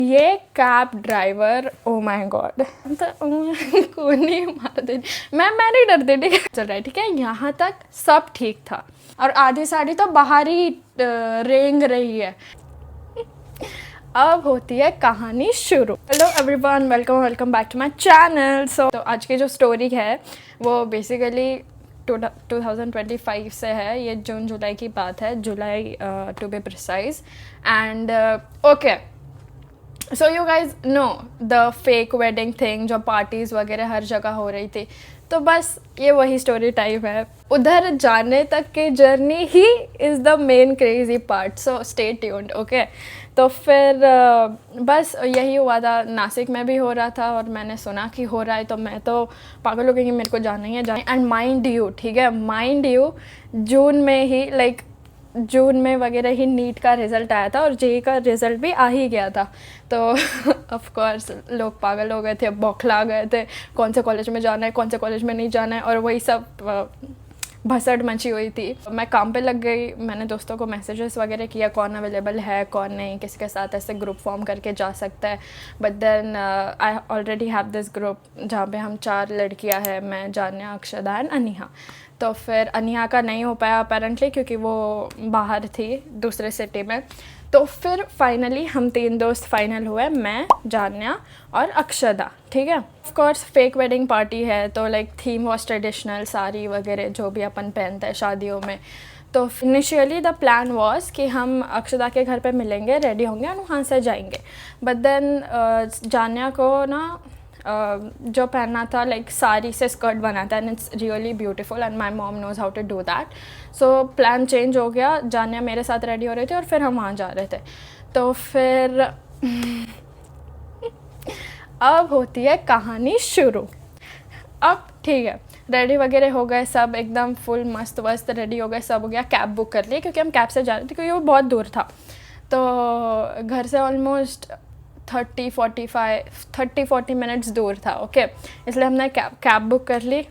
ये cab driver, oh my God, कौन नहीं मार दे। मैं नहीं डरती, ठीक है, चल रहा है, ठीक है, यहाँ तक सब ठीक था और आधी साड़ी तो बाहर ही रेंग रही है। अब होती है कहानी शुरू। Hello everyone, welcome back to my channel. तो आज की जो स्टोरी है वो बेसिकली 2025 से है। ये जून जुलाई की बात है, July to be precise. And okay, so you guys know the fake wedding thing, जो पार्टीज़ वगैरह हर जगह हो रही थी। तो बस ये वही स्टोरी टाइप है। उधर जाने तक की journey he is the main crazy part, so stay tuned, okay. तो फिर बस यही हुआ था। नासिक में भी हो रहा था और मैंने सुना कि हो रहा है, तो मैं तो पागल हो गई कि मेरे को जाना ही है। एंड माइंड यू, ठीक है, माइंड यू, जून में ही जून में वगैरह ही नीट का रिज़ल्ट आया था और जेई का रिज़ल्ट भी आ ही गया था। तो ऑफ कोर्स लोग पागल हो गए थे, बौखला गए थे, कौन से कॉलेज में जाना है, कौन से कॉलेज में नहीं जाना है, और वही सब भसड़ मची हुई थी। मैं काम पे लग गई, मैंने दोस्तों को मैसेजेस वगैरह किया कौन अवेलेबल है कौन नहीं, किसके साथ ऐसे ग्रुप फॉर्म करके जा सकता है। But then I already have this group जहाँ पे हम 4 लड़कियाँ हैं, मैं, जान्या, अक्षदा एंड अनिहा। तो फिर अनिहा का नहीं हो पाया अपेरेंटली, क्योंकि वो बाहर थी दूसरे सिटी में। तो फिर फाइनली हम 3 दोस्त फाइनल हुए, मैं, जान्या और अक्षदा, ठीक है। Of course fake wedding party है, तो like theme was traditional, sari वगैरह जो भी अपन पहनते हैं शादियों में। तो इनिशियली द प्लान वॉज कि हम अक्षदा के घर पे मिलेंगे, रेडी होंगे और वहाँ से जाएंगे। बट देन जान्या को ना जो पहनना था, लाइक साड़ी से स्कर्ट बनाता है and it's really beautiful and my mom knows how to do that. So plan change हो गया, जान्या मेरे साथ रेडी हो रहे थे और फिर हम वहाँ जा रहे थे। तो फिर अब होती है कहानी शुरू। अब ठीक है, रेडी वगैरह हो गए सब, एकदम फुल मस्त वस्त रेडी हो गए, सब हो गया। कैब बुक कर लिए क्योंकि हम कैब से जा रहे थे, क्योंकि वो बहुत दूर था। तो घर से ऑलमोस्ट 30-40 मिनट्स दूर था, ओके। इसलिए हमने कैब बुक कर ली।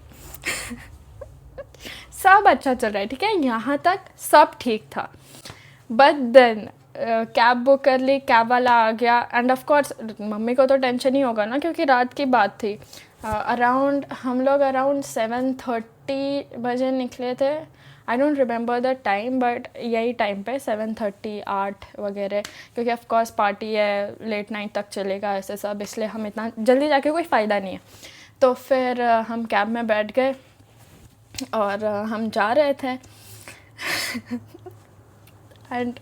सब अच्छा चल रहा है, ठीक है, यहाँ तक सब ठीक था। बट देन कैब बुक कर ली, कैब वाला आ गया एंड ऑफ कोर्स मम्मी को तो टेंशन ही होगा ना, क्योंकि रात की बात थी। हम लोग अराउंड 7:30 बजे निकले थे। I don't remember the time, but यही टाइम पे 7:30, 8 वगैरह, क्योंकि ऑफ कोर्स पार्टी है, लेट नाइट तक चलेगा ऐसे सब, इसलिए हम इतना जल्दी जाके कोई फ़ायदा नहीं है। तो फिर हम कैब में बैठ गए और हम जा रहे थे। And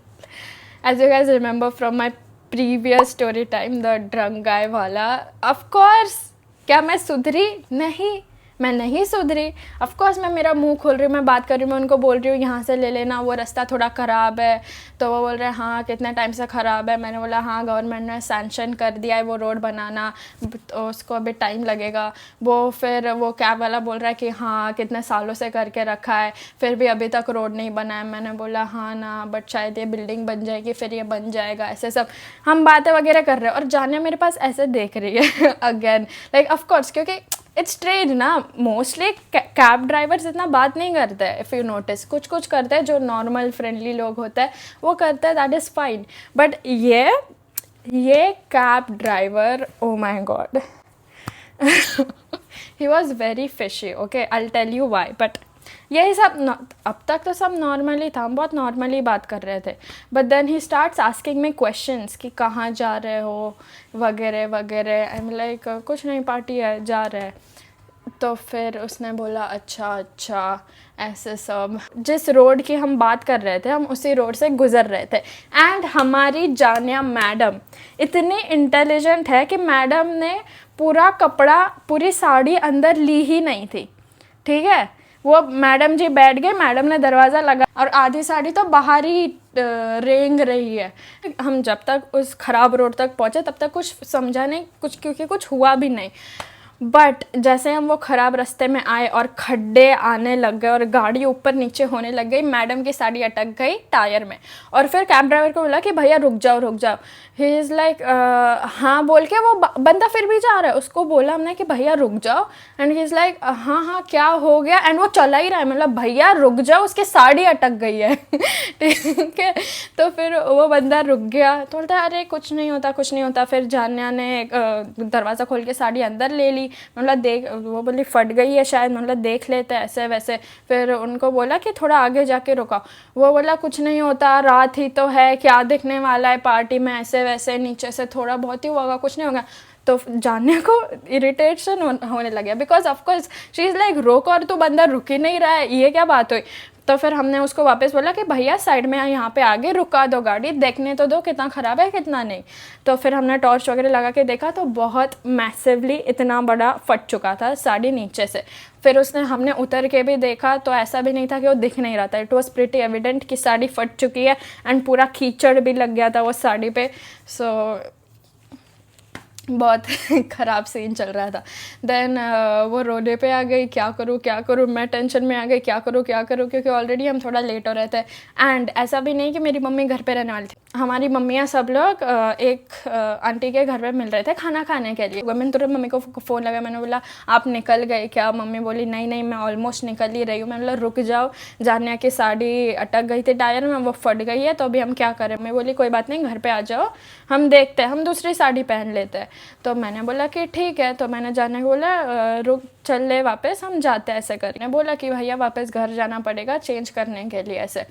as you guys remember from my previous story time, the drunk guy वाला, ऑफ कोर्स क्या मैं सुधरी? नहीं, मैं नहीं सुधरी। ऑफ कोर्स मैं मेरा मुंह खोल रही हूँ, मैं बात कर रही हूँ, मैं उनको बोल रही हूँ यहाँ से ले लेना, वो रास्ता थोड़ा ख़राब है। तो वो बोल रहे हैं हाँ कितने टाइम से ख़राब है। मैंने बोला हाँ गवर्नमेंट ने सैंक्शन कर दिया है वो रोड बनाना, तो उसको अभी टाइम लगेगा। फिर वो कैब वाला बोल रहा है कि हाँ कितने सालों से करके रखा है, फिर भी अभी तक रोड नहीं बना है। मैंने बोला हाँ ना, बट शायद ये बिल्डिंग बन जाएगी, फिर ये बन जाएगा। ऐसे सब हम बातें वगैरह कर रहे हैं और जान्या मेरे पास ऐसे देख रही है अगेन, लाइक ऑफ कोर्स, क्योंकि इट्स स्ट्रेंज ना, मोस्टली कैब ड्राइवर्स इतना बात नहीं करते हैं। इफ़ यू नोटिस, कुछ कुछ करते हैं जो नॉर्मल फ्रेंडली लोग होते हैं वो करते हैं, दैट इज़ फाइन। बट ये cab driver, oh my god, he was very fishy, okay, I will tell you why. But यही सब अब तक तो सब नॉर्मली था, हम बहुत नॉर्मली बात कर रहे थे। But then he starts asking me questions कि कहाँ जा रहे हो वगैरह वगैरह। आई एम लाइक कुछ नहीं, पार्टी है, जा रहे हैं। तो फिर उसने बोला अच्छा ऐसे सब। जिस रोड की हम बात कर रहे थे, हम उसी रोड से गुजर रहे थे। एंड हमारी जान्या मैडम इतनी इंटेलिजेंट है कि मैडम ने पूरा कपड़ा, पूरी साड़ी अंदर ली ही नहीं थी, ठीक है। वो मैडम जी बैठ गए, मैडम ने दरवाज़ा लगा और आधी साड़ी तो बाहर ही रेंग रही है। हम जब तक उस ख़राब रोड तक पहुँचे तब तक कुछ समझा नहीं कुछ, क्योंकि कुछ हुआ भी नहीं। बट जैसे हम वो ख़राब रास्ते में आए और खड्डे आने लग गए और गाड़ी ऊपर नीचे होने लग गई, मैडम की साड़ी अटक गई टायर में। और फिर कैब ड्राइवर को बोला कि भैया रुक जाओ रुक जाओ। ही इज़ लाइक हाँ बोल के वो बंदा फिर भी जा रहा है। उसको बोला हमने कि भैया रुक जाओ, एंड ही इज़ लाइक हाँ हाँ क्या हो गया, एंड वो चला ही रहा है। मतलब भैया रुक जाओ, उसकी साड़ी अटक गई है। ठीक है, तो फिर वो बंदा रुक गया तो बोलता अरे कुछ नहीं होता कुछ नहीं होता। फिर जान्या ने दरवाज़ा खोल के साड़ी अंदर ले ली। मतलब देख, वो बोली फट गई है शायद, मतलब देख लेते ऐसे वैसे। फिर उनको बोला कि थोड़ा आगे जाके रुका। वो बोला कुछ नहीं होता, रात ही तो है, क्या दिखने वाला है पार्टी में, ऐसे वैसे नीचे से थोड़ा बहुत ही होगा, कुछ नहीं होगा। तो जानने को इरिटेशन होने लगा, because of course she is like रोक, और तो बंदा रुक ही नहीं रहा है, ये क्या बात हुई। तो फिर हमने उसको वापस बोला कि भैया साइड में यहाँ पे आगे रुका दो गाड़ी, देखने तो दो कितना ख़राब है कितना नहीं। तो फिर हमने टॉर्च वगैरह लगा के देखा तो बहुत मैसिवली इतना बड़ा फट चुका था साड़ी नीचे से। फिर हमने उतर के भी देखा तो ऐसा भी नहीं था कि वो दिख नहीं रहा था। इट वॉज प्रिटी एविडेंट कि साड़ी फट चुकी है, एंड पूरा कीचड़ भी लग गया था वो साड़ी पे। सो बहुत ख़राब सीन चल रहा था। देन वो रोने पे आ गई, क्या करूँ, मैं टेंशन में आ गई, क्या करूँ क्योंकि ऑलरेडी हम थोड़ा लेट हो रहे थे। एंड ऐसा भी नहीं कि मेरी मम्मी घर पे रहने वाली थी, हमारी मम्मियाँ सब लोग एक आंटी के घर पे मिल रहे थे खाना खाने के लिए। मैंने तुरंत मम्मी को फ़ोन लगा, मैंने बोला आप निकल गए क्या? मम्मी बोली नहीं मैं ऑलमोस्ट निकल ही रही हूँ। मैंने बोला रुक जाओ, जान्या की साड़ी अटक गई थी टायर में, वो फट गई है, तो अभी हम क्या करें? मैं बोली कोई बात नहीं, घर पे आ जाओ, हम देखते हैं, हम दूसरी साड़ी पहन लेते हैं। तो मैंने बोला कि ठीक है। तो मैंने जाने को बोला रुक चल ले वापस, हम जाते हैं ऐसे करके। बोला कि भैया वापस घर जाना पड़ेगा चेंज करने के लिए ऐसे।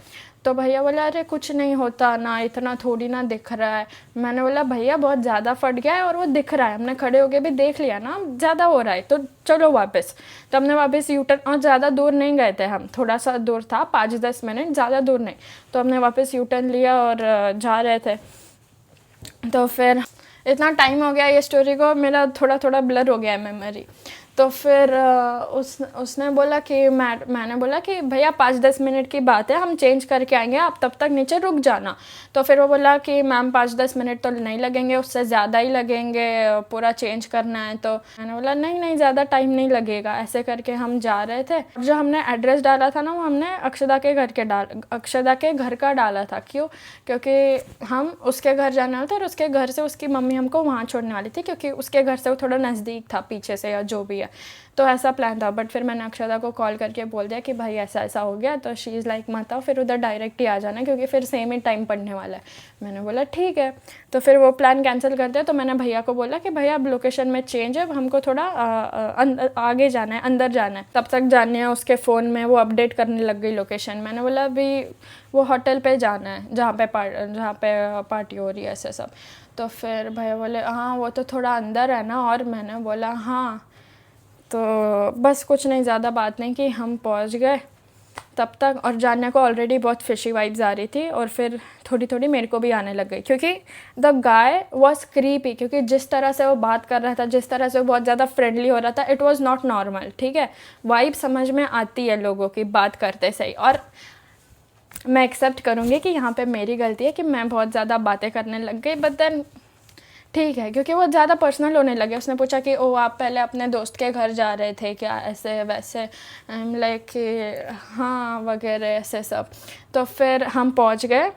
तो भैया बोला अरे कुछ नहीं होता ना, इतना थोड़ी ना दिख रहा है। मैंने बोला भैया बहुत ज़्यादा फट गया है और वो दिख रहा है, हमने खड़े होके भी देख लिया ना, ज़्यादा हो रहा है, तो चलो वापस। तो हमने वापस यूटर्न, और ज़्यादा दूर नहीं गए थे हम, थोड़ा सा दूर था, 5-10 मिनट, ज़्यादा दूर नहीं। तो हमने वापस यूटर्न लिया और जा रहे थे। तो फिर इतना टाइम हो गया ये स्टोरी को, मेरा थोड़ा थोड़ा ब्लर हो गया है मेमोरी। तो फिर उसने बोला कि मैंने बोला कि भैया 5-10 मिनट की बात है, हम चेंज करके आएंगे, आप तब तक नीचे रुक जाना। तो फिर वो बोला कि मैम 5-10 मिनट तो नहीं लगेंगे, उससे ज़्यादा ही लगेंगे, पूरा चेंज करना है। तो मैंने बोला नहीं ज़्यादा टाइम नहीं लगेगा। ऐसे करके हम जा रहे थे। जो हमने एड्रेस डाला था ना, वो हमने अक्षदा के घर का डाला था। क्यों? क्योंकि हम उसके घर जाने वाले थे और उसके घर से उसकी मम्मी हमको वहाँ छोड़ने वाली थी, क्योंकि उसके घर से वो थोड़ा नज़दीक था पीछे से या जो भी है। तो ऐसा प्लान था। बट फिर मैंने अक्षदा को कॉल करके बोल दिया कि भाई ऐसा ऐसा हो गया। तो शी इज़ लाइक मत आओ, फिर उधर डायरेक्ट ही आ जाना, क्योंकि फिर सेम ही टाइम पड़ने वाला है। मैंने बोला ठीक है। तो फिर वो प्लान कैंसिल कर दिया। तो मैंने भैया को बोला कि भैया अब लोकेशन में चेंज है, हमको थोड़ा आगे जाना है, अंदर जाना है। तब तक जाने उसके फ़ोन में वो अपडेट करने लग गई लोकेशन। मैंने बोला अभी वो होटल पे जाना है जहाँ पे पार्टी हो रही है, ऐसे सब। तो फिर भैया बोले हाँ वो तो थोड़ा अंदर है ना। और मैंने बोला हाँ। तो बस कुछ नहीं, ज़्यादा बात नहीं कि हम पहुंच गए तब तक। और जान्या को ऑलरेडी बहुत फिशी वाइब्स आ रही थी, और फिर थोड़ी थोड़ी मेरे को भी आने लग गई, क्योंकि द गाय वॉज क्रीपी। क्योंकि जिस तरह से वो बात कर रहा था, जिस तरह से वो बहुत ज़्यादा फ्रेंडली हो रहा था, इट वॉज़ नॉट नॉर्मल। ठीक है, वाइब समझ में आती है लोगों की बात करते सही। और मैं एक्सेप्ट करूँगी कि यहाँ पे मेरी गलती है कि मैं बहुत ज़्यादा बातें करने लग गई। बट देन ठीक है, क्योंकि वो ज़्यादा पर्सनल होने लगे। उसने पूछा कि ओ आप पहले अपने दोस्त के घर जा रहे थे क्या, ऐसे वैसे। आई एम लाइक कि हाँ वगैरह ऐसे सब। तो फिर हम पहुँच गए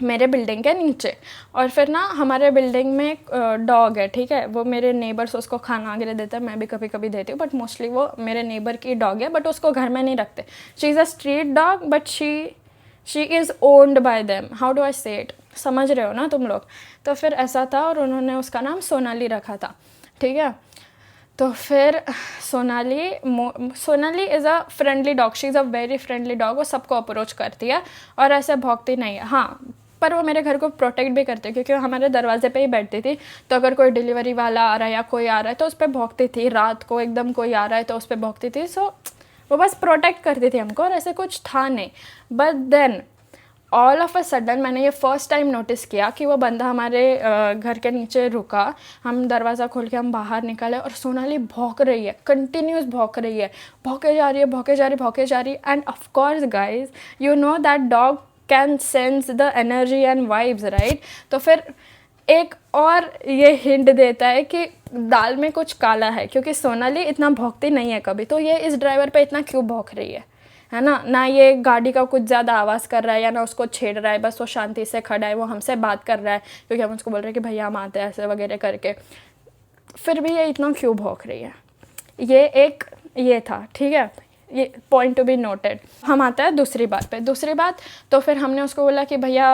मेरे बिल्डिंग के नीचे। और फिर ना हमारे बिल्डिंग में एक डॉग है, ठीक है। वो मेरे नेबर्स उसको खाना वगैरह देते हैं, मैं भी कभी कभी देती हूँ, बट मोस्टली वो मेरे नेबर की डॉग है। बट उसको घर में नहीं रखते। She is a street dog, but she is owned by them. How do I से इट, समझ रहे हो ना तुम लोग। तो फिर ऐसा था, और उन्होंने उसका नाम सोनाली रखा था, ठीक है। तो फिर Sonali is a friendly dog, she is a very friendly dog. वो सबको अप्रोच करती है और ऐसे भौंकती नहीं है। हाँ, पर वो मेरे घर को प्रोटेक्ट भी करती है, क्योंकि वो हमारे दरवाजे पे ही बैठती थी। तो अगर कोई डिलीवरी वाला आ रहा है या कोई आ रहा है तो उस पर भौंकती थी। रात को एकदम कोई आ रहा है तो उस पर भौंकती थी। सो वो बस प्रोटेक्ट करती थी हमको, और ऐसे कुछ था नहीं। But then all of a sudden मैंने ये फर्स्ट टाइम नोटिस किया कि वो बंदा हमारे घर के नीचे रुका। हम दरवाज़ा खोल के हम बाहर निकले, और सोनाली भौंक रही है, कंटिन्यूस भौंक रही है, भौंके जा रही है। End of course guys, you know that dog can sense the energy and vibes, right. तो फिर एक और ये हिंट देता है कि दाल में कुछ काला है, क्योंकि सोनाली इतना भौंकती नहीं है कभी, तो ये इस ड्राइवर पे इतना क्यों भौंक रही है ना। ना ये गाड़ी का कुछ ज़्यादा आवाज़ कर रहा है या ना उसको छेड़ रहा है, बस वो शांति से खड़ा है, वो हमसे बात कर रहा है क्योंकि हम उसको बोल रहे हैं कि भैया हम आते हैं ऐसे वगैरह करके, फिर भी ये इतना क्यों भौंक रही है। ये एक ये था, ठीक है, ये पॉइंट टू बी नोटेड। हम आता है दूसरी बात पे। दूसरी बात तो फिर हमने उसको बोला कि भैया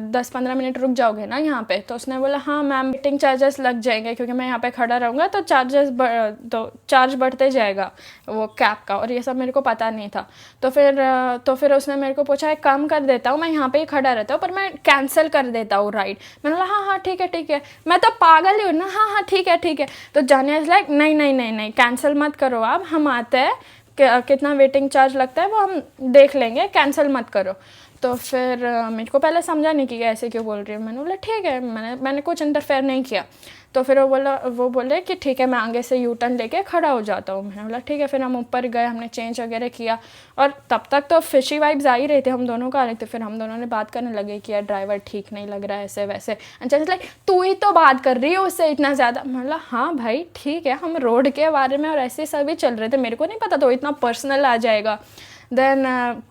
10-15 मिनट रुक जाओगे ना यहाँ पे, तो उसने बोला हाँ मैम वेटिंग चार्जेस लग जाएंगे क्योंकि मैं यहाँ पे खड़ा रहूँगा तो चार्ज बढ़ते जाएगा वो कैब का, और ये सब मेरे को पता नहीं था। तो फिर उसने मेरे को पूछा एक काम कर देता हूँ, मैं यहाँ पे ही खड़ा रहता हूँ पर मैं कैंसिल कर देता हूँ राइड। मैंने बोला हाँ हाँ ठीक है, मैं तो पागल ही हूँ ना, हाँ हाँ ठीक है। तो जानिया इज़ लाइक नहीं कैंसिल मत करो आप, हम आते हैं, कितना वेटिंग चार्ज लगता है वो हम देख लेंगे, कैंसिल मत करो। तो फिर मेरे को पहले समझा नहीं कि ऐसे क्यों बोल रही हूँ। मैंने बोला ठीक है, मैंने कुछ इंटरफेयर नहीं किया। तो फिर वो बोले कि ठीक है मैं आगे से यू टर्न लेके खड़ा हो जाता हूँ। मैंने बोला ठीक है। फिर हम ऊपर गए, हमने चेंज वगैरह किया, और तब तक तो फिशी वाइब्स आ ही रही थी, हम दोनों का आ रहे थे। फिर हम दोनों ने बात करने लगे कि यार ड्राइवर ठीक नहीं लग रहा है ऐसे वैसे। एंड लाइक तू ही तो बात कर रही है उससे इतना ज़्यादा। मैं बोला हाँ भाई ठीक है, हम रोड के बारे में और ऐसे सभी चल रहे थे, मेरे को नहीं पता था इतना पर्सनल आ जाएगा। देन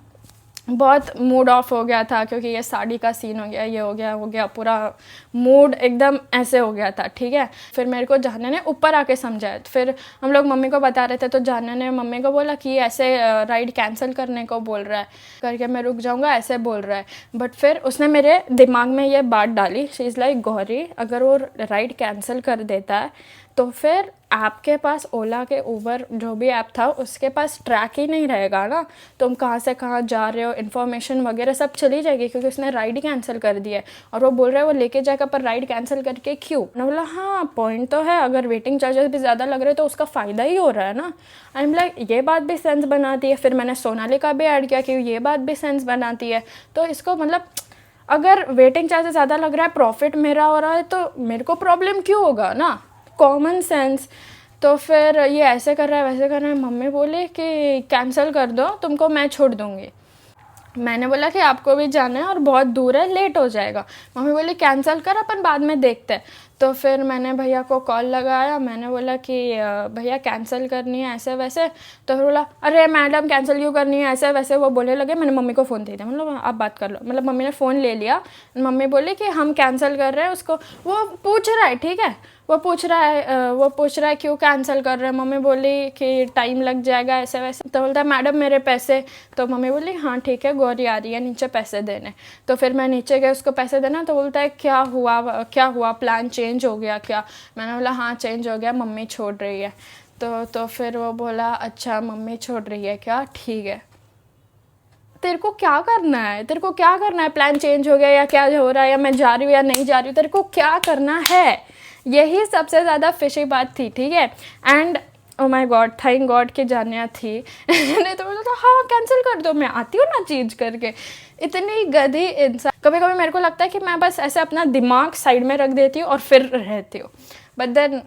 बहुत मूड ऑफ हो गया था क्योंकि ये साड़ी का सीन हो गया, ये हो गया, पूरा मूड एकदम ऐसे हो गया था, ठीक है। फिर मेरे को जाने ने ऊपर आके समझाया, फिर हम लोग मम्मी को बता रहे थे, तो जाने ने मम्मी को बोला कि ऐसे राइड कैंसिल करने को बोल रहा है करके, मैं रुक जाऊंगा ऐसे बोल रहा है। बट फिर उसने मेरे दिमाग में ये बात डाली, शी इज़ लाइक गौरी अगर वो राइड कैंसिल कर देता है तो फिर आपके पास ओला के ऊबर जो भी ऐप था उसके पास ट्रैक ही नहीं रहेगा ना, तुम कहाँ से कहाँ जा रहे हो, इन्फॉर्मेशन वगैरह सब चली जाएगी क्योंकि उसने राइड ही कैंसिल कर दिया है। और वो बोल रहा है वो लेके जाएगा पर राइड कैंसिल करके क्यों। मैंने बोला हाँ पॉइंट तो है, अगर वेटिंग चार्जेस भी ज़्यादा लग रहे तो उसका फ़ायदा ही हो रहा है ना। आई एम लाइक ये बात भी सेंस बनाती है। फिर मैंने सोनाली का भी ऐड किया कि ये बात भी सेंस बनाती है। तो इसको मतलब अगर वेटिंग चार्जेस ज़्यादा लग रहा है, प्रॉफिट मेरा हो रहा है, तो मेरे को प्रॉब्लम क्यों होगा ना, कॉमन सेंस। तो फिर ये ऐसे कर रहा है वैसे कर रहा है। मम्मी बोले कि कैंसिल कर दो, तुमको मैं छोड़ दूँगी। मैंने बोला कि आपको भी जाना है और बहुत दूर है, लेट हो जाएगा। मम्मी बोली कैंसिल कर, अपन बाद में देखते हैं। तो फिर मैंने भैया को कॉल लगाया, मैंने बोला कि भैया कैंसिल करनी है ऐसे वैसे। तो फिर बोला अरे मैडम कैंसिल क्यों करनी है ऐसे वैसे, वो बोलने लगे। मैंने मम्मी को फ़ोन दे दिया, मतलब आप बात कर लो, मतलब मम्मी ने फ़ोन ले लिया। मम्मी बोली कि हम कैंसिल कर रहे हैं उसको, वो पूछ रहा है, ठीक है, वो पूछ रहा है क्यों कैंसिल कर रहे हैं। मम्मी बोली कि टाइम लग जाएगा ऐसे वैसे। तो बोलता है मैडम मेरे पैसे। तो मम्मी बोली हाँ ठीक है, गौरी आ रही है नीचे पैसे देने। तो फिर मैं नीचे गई उसको पैसे देना, तो बोलता है क्या हुआ प्लान चेंज हो गया क्या। मैंने बोला हाँ चेंज हो गया, मम्मी छोड़ रही है। तो फिर वो बोला अच्छा मम्मी छोड़ रही है क्या, ठीक है। तेरे को क्या करना है, प्लान चेंज हो गया या क्या हो रहा है, या मैं जा रही हूँ या नहीं जा रही हूँ, तेरे को क्या करना है, यही सबसे ज़्यादा फिशी बात थी, ठीक है। And O my God, thank God कि जानिया थी नहीं तो बोला था हाँ कैंसिल कर दो, मैं आती हूँ ना चेंज करके। इतनी गधी इंसान। कभी कभी मेरे को लगता है कि मैं बस ऐसे अपना दिमाग साइड में रख देती हूँ और फिर रहती हूँ, बट देन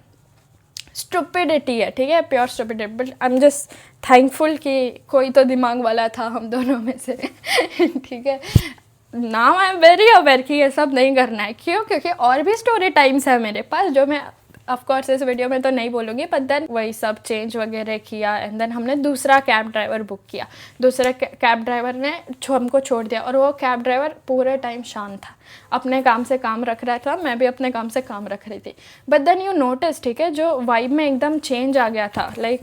स्टुपिडिटी है, ठीक है, pure stupidity. But I am just thankful कि कोई तो दिमाग वाला था हम दोनों में से ठीक है। Now I am very aware कि ये सब नहीं करना है। क्यों? क्योंकि और भी स्टोरी टाइम्स है मेरे पास जो मैं ऑफकोर्स इस वीडियो में तो नहीं बोलूँगी, बट देन वही सब चेंज वगैरह किया। एंड देन हमने दूसरा कैब ड्राइवर बुक किया, दूसरे कैब ड्राइवर ने हमको छोड़ दिया। और वो कैब ड्राइवर पूरे टाइम शांत था, अपने काम से काम रख रहा था, मैं भी अपने काम से काम रख रही थी। बट देन यू नोटिस, ठीक है, जो वाइब में एकदम चेंज आ गया था। लाइक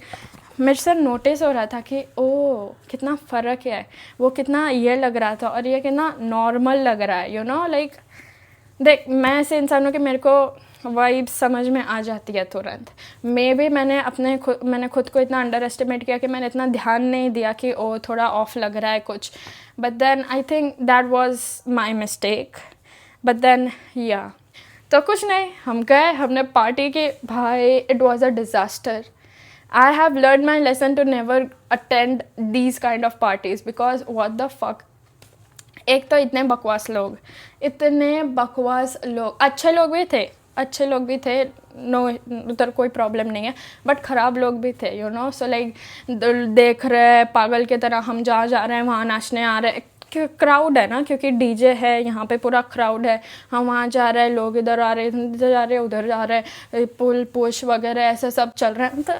मेरे से नोटिस हो रहा था कि ओ कितना फ़र्क है, वो कितना ये लग रहा था और ये कितना नॉर्मल लग रहा है, यू नो। लाइक देख, मैं ऐसे इंसान हूँ कि मेरे को वाइब समझ में आ जाती है तुरंत। मैंने खुद को इतना अंडर एस्टिमेट किया कि मैंने इतना ध्यान नहीं दिया कि ओ थोड़ा ऑफ लग रहा है कुछ। But then I think that was my mistake. But then या तो कुछ नहीं, हम गए, हमने पार्टी की। भाई it was a disaster. I have learned my lesson to never attend these kind of parties because what the fuck। एक तो इतने बकवास लोग, अच्छे लोग भी थे, नो उधर कोई प्रॉब्लम नहीं है, बट ख़राब लोग भी थे, यू नो। सो लाइक देख रहे पागल की तरह हम जहाँ जा रहे हैं वहाँ नाचने आ रहे, क्राउड है ना, क्योंकि डीजे है यहाँ पे, पूरा क्राउड है, हम वहाँ जा रहे हैं, लोग इधर आ रहे हैं, इधर जा रहे हैं, उधर जा रहे हैं, पुल पुश वगैरह ऐसे सब चल रहा है, तो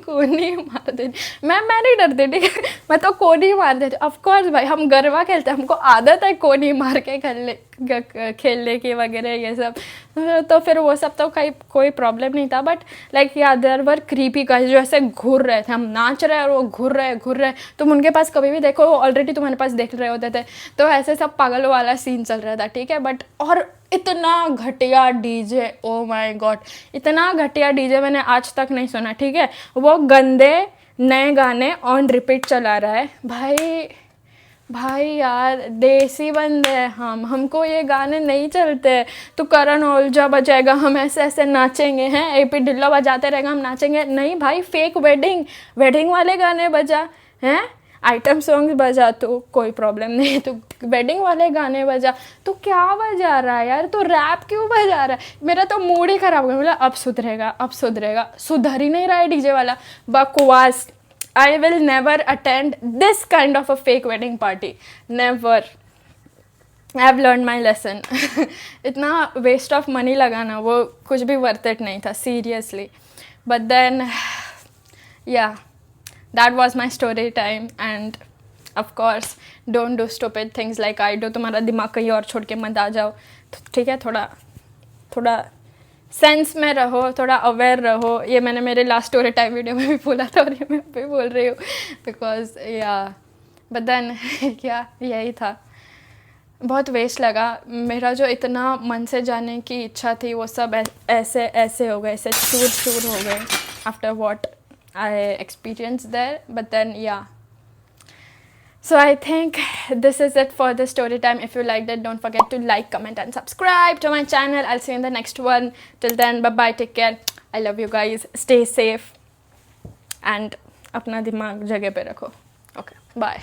कोनी मार देती मैं नहीं डरती, ठीक है, मैं तो कोनी मार देती ऑफकोर्स भाई, हम गरबा खेलते हैं, हमको आदत है कोनी मार के खेलने की वगैरह ये सब, तो फिर वो सब तो कोई प्रॉब्लम नहीं था, बट लाइक या देयर वर क्रीपी गाइस जो ऐसे घूर रहे थे, हम नाच रहे हैं और वो घूर रहे, तुम उनके पास कभी भी देखो ऑलरेडी तुम्हारे पास देख रहे होते थे, तो ऐसे सब पागल वाला सीन चल रहा था, ठीक है, बट और इतना घटिया डीजे, ओ माय गॉड, इतना घटिया डीजे मैंने आज तक नहीं सुना, ठीक है, वो गंदे नए गाने ऑन रिपीट चला रहा है, भाई यार देसी बंदे हैं हमको ये गाने नहीं चलते, तो करण ओलजा बजाएगा, हम ऐसे ऐसे नाचेंगे हैं, एपी ढिल्लो बजाते रहेगा, हम नाचेंगे नहीं भाई, फेक वेडिंग वाले गाने बजा हैं, आइटम सॉन्ग्स बजा तो कोई प्रॉब्लम नहीं, तो वेडिंग वाले गाने बजा, तो क्या बजा रहा है यार, तो रैप क्यों बजा रहा है, मेरा तो मूड ही खराब हो गया, बोला अब सुधरेगा, सुधर ही नहीं रहा है डीजे वाला, बकवास। I will never attend this kind of a fake wedding party. Never. I have learned my lesson. इतना waste of money लगाना वो कुछ भी worth it नहीं था, seriously. But then, yeah, that was my story time, and of course, don't do stupid things like I do. तुम्हारा दिमाग कहीं और छोड़ के मत आ जाओ, ठीक है, थोड़ा सेंस में रहो, थोड़ा अवेयर रहो, ये मैंने मेरे लास्ट स्टोरी टाइम वीडियो में भी बोला था और ये मैं भी बोल रही हूँ, बिकॉज या बट देन क्या यही था, बहुत वेस्ट लगा, मेरा जो इतना मन से जाने की इच्छा थी वो सब ऐसे हो गए, ऐसे चूर हो गए after what I experience there, but then या so I think this is it for the story time. If you liked it, don't forget to like, comment and subscribe to my channel. I'll see you in the next one. Till then, bye bye, take care. I love you guys, stay safe and अपना दिमाग जगह पे रखो. Okay, bye.